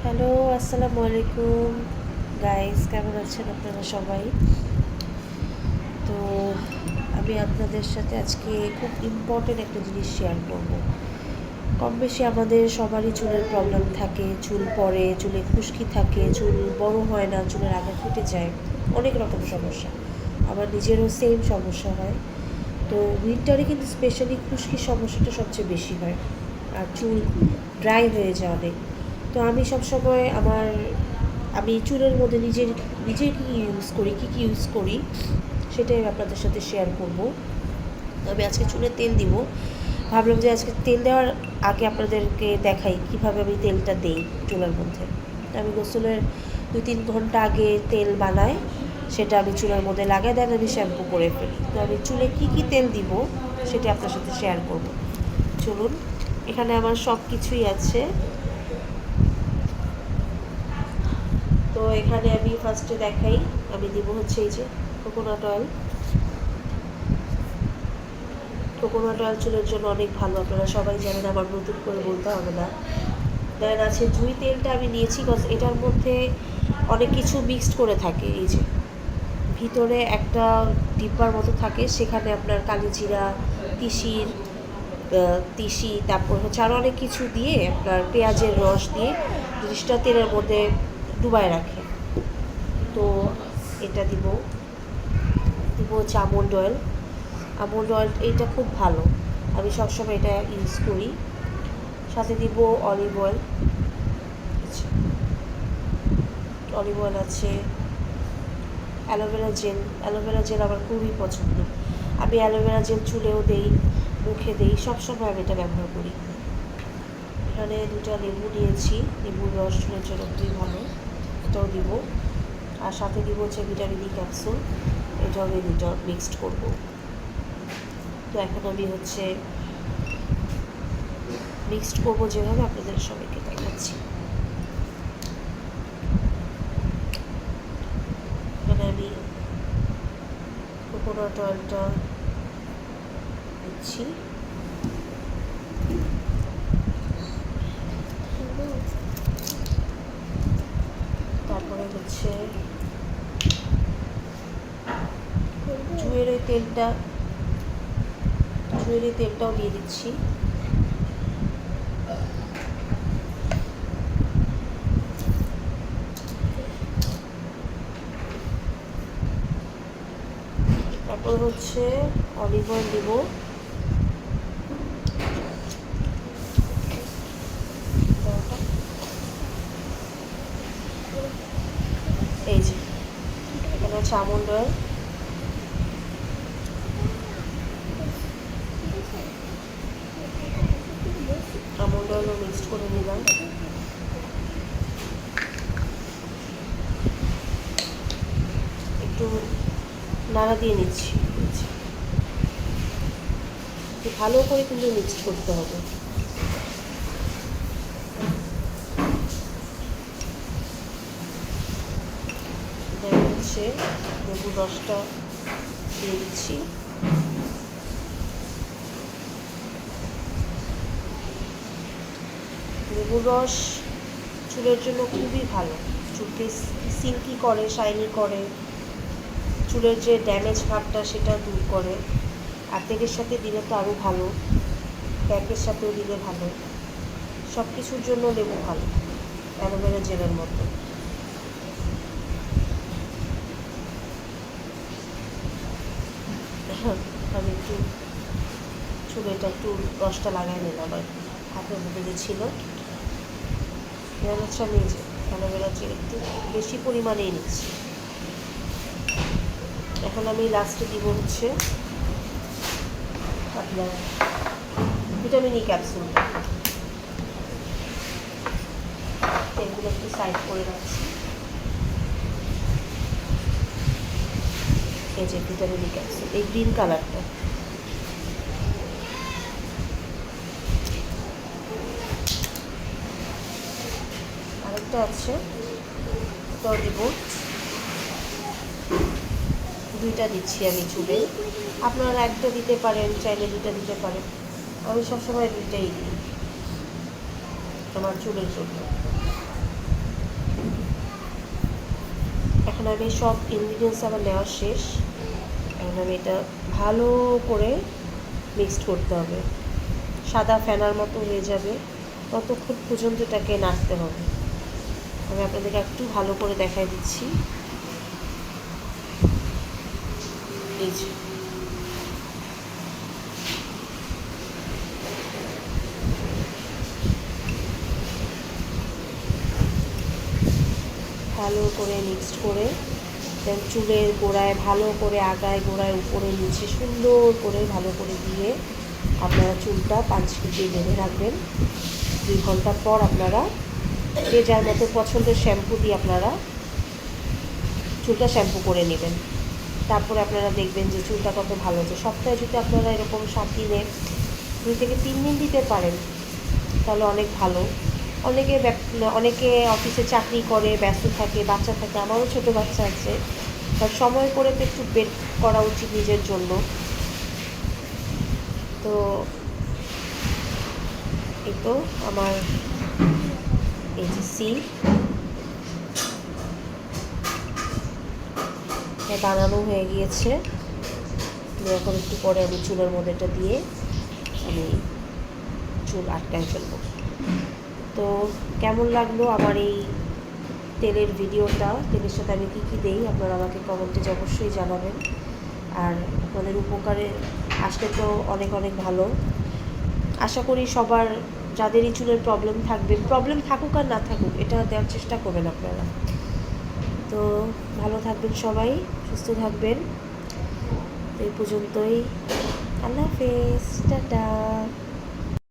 Hello, আসসালামু আলাইকুম guys, কেমন আছেন আপনারা সবাই? তো আমি আপনাদের সাথে আজকে খুব ইম্পর্টেন্ট একটা জিনিস শেয়ার করব। কম বেশি আমাদের সবারই চুলের প্রবলেম থাকে, চুল পড়ে, চুলে খুশকি থাকে, চুল বড় হয় না, চুলের আগা ফুটে যায়, অনেক রকম সমস্যা। আমার নিজেরও সেম সমস্যা হয়। তো উইন্টারে কিন্তু স্পেশালি খুশকির সমস্যাটা সবচেয়ে বেশি হয়, আর চুল ড্রাই হয়ে যায় অনেক। তো আমি সবসময় আমি চুলের মধ্যে নিজে কী ইউজ করি, কী ইউজ করি সেটাই আমি আপনাদের সাথে শেয়ার করব। তো আমি আজকে চুলে তেল দিব, ভাবলাম যে আজকে তেল দেওয়ার আগে আপনাদেরকে দেখাই কিভাবে আমি তেলটা দেই চুলের মধ্যে। তো আমি গোসলের 2-3 ঘন্টা আগে তেল বানাই, সেটা আমি চুলের মধ্যে লাগাই, দেন আমি শ্যাম্পু করে ফেলি। তো আমি চুলে কী তেল দিব সেটা আপনার সাথে শেয়ার করব। চলুন, এখানে আমার সব কিছুই আছে। তো এখানে আমি ফার্স্টে দেখাই, আমি দিব হচ্ছে এই যে কোকোনাট অয়েল। কোকোনাট অয়েল চুলের জন্য অনেক ভালো, আপনারা সবাই জানেন, আমার নতুন করে বলতে হবে না। দেন আছে জুঁই তেলটা আমি নিয়েছি, বিকজ এটার মধ্যে অনেক কিছু মিক্সড করে থাকে। এই যে ভিতরে একটা ডিব্বার মতো থাকে, সেখানে আপনার কালিজিরা, তিসির তিসি, তারপর হচ্ছে আরও অনেক কিছু দিয়ে, আপনার পেঁয়াজের রস দিয়ে জিনিসটা তেলের মধ্যে ডুবায় রাখে। তো এটা দিব হচ্ছে আমন্ড অয়েল। আমন্ড অয়েল এইটা খুব ভালো, আমি সবসময় এটা ইউজ করি। সাথে দিব অলিভ অয়েল। অলিভ অয়েল আছে, অ্যালোভেরা জেল আমার খুবই পছন্দ। আমি অ্যালোভেরা জেল চুলেও দেই, মুখে দেই, সবসময় আমি এটা ব্যবহার করি। এখানে 2টা লেবু নিয়েছি, লেবুর রস চুলের জন্য খুবই ভালো, এটাও দিব। আর সাথে দিব হচ্ছে ভিটামিন ই ক্যাপসুল, এটাও আমি দুটো মিক্সড করবো। তো এখন আমি হচ্ছে মিক্সড করবো যেভাবে আপনাদের সবাইকে দেখাচ্ছি। এখানে আমি কোকোনাট অয়েলটা দিচ্ছি, তারপরে হচ্ছে জুঁয়ের তেলটাও দিয়ে দিচ্ছি। তারপর হচ্ছে অলিভ অয়েল দিব। এই যে এখানে হচ্ছে আমন্ড অয়েল, আমন্ড অয়েলও মিক্সড করে নিলাম। একটু নাড়া দিয়ে নিচ্ছি, ভালো করে কিন্তু মিক্সড করতে হবে। হচ্ছে লেবুর রসটা দিয়ে দিচ্ছি। লেবুর রস চুলের জন্য খুবই ভালো, চুলকে সিল্কি করে, শাইনি করে, চুলের যে ড্যামেজ ভাবটা সেটা দূর করে। আর তেলের সাথে দিলে তো আরও ভালো, প্যাকের সাথেও দিলে ভালো, সব কিছুর জন্য লেবু ভালো, অ্যালোভেরা জেলের মতো। আমি একটু চুলেটা একটু রসটা লাগাই নিলাম, আর হাতের মধ্যে যে ছিল। এবার হচ্ছে আমি যে অ্যালোভেরা জেল একটু বেশি পরিমাণেই নিচ্ছি। এখন আমি লাস্টে দিব হচ্ছে আপনার ভিটামিন ই ক্যাপসুল। তেলগুলো একটু সাইড করে রাখছি। এই যে ভিটামিন ই ক্যাপসুল, এই গ্রিন কালারটা। আরেকটা আছে, ওটাও দিব। 2টা দিচ্ছি আমি চুলে, আপনারা 1টা দিতে পারেন, চাইলে 2টা দিতে পারেন। আমি সবসময় 2টাই দিই আমার চুলের জন্য। এখন আমি সব ইনগ্রিডিয়েন্টস আমার নেওয়া শেষ। এখন আমি এটা ভালো করে মিক্সড করতে হবে, সাদা ফেনার মতো হয়ে যাবে, ততক্ষণ পর্যন্ত এটাকে নাড়তে হবে। আমি আপনাদেরকে একটু ভালো করে দেখাই দিচ্ছি। এই যে ভালো করে মিক্সড করে দেন চুলের গোড়ায় ভালো করে আগায় গোড়ায় উপরে নিচে সুন্দর করে ভালো করে দিয়ে আপনারা চুলটা 5 মিনিট দিয়ে বেঁধে রাখবেন। 2 ঘন্টা পর আপনারা যে যার মতো পছন্দের শ্যাম্পু দিয়ে আপনারা চুলটা শ্যাম্পু করে নেবেন। তারপরে আপনারা দেখবেন যে চুলটা কত ভালো হচ্ছে। সপ্তাহে যদি আপনারা এরকম 7 দিনে 2 থেকে 3 দিন দিতে পারেন তাহলে অনেক ভালো। অনেকে অফিসে চাকরি করে, ব্যস্ত থাকে, বাচ্চা থাকে, আমারও ছোটো বাচ্চা আছে, বাট সময় করে তো একটু বের করা উচিত নিজের জন্য। তো এই তো আমার এই যে বানানো হয়ে গিয়েছে। এখন একটু পরে আমি চুলের মধ্যে এটা দিয়ে আমি চুল আটকায় ফেলবো। তো কেমন লাগলো আমার এই তেলের ভিডিওটা? তেলের সাথে আমি কী কী দিই আপনারা আমাকে কমেন্টে অবশ্যই জানাবেন। আর আপনাদের উপকারে আসলে তো অনেক অনেক ভালো। আশা করি সবার, যাদেরই চুলের প্রবলেম থাকুক আর না থাকুক, এটা দেওয়ার চেষ্টা করবেন আপনারা। তো ভালো থাকবেন সবাই, সুস্থ থাকবেন। এই পর্যন্তই। আল্লাহ হাফেজ, টাটা।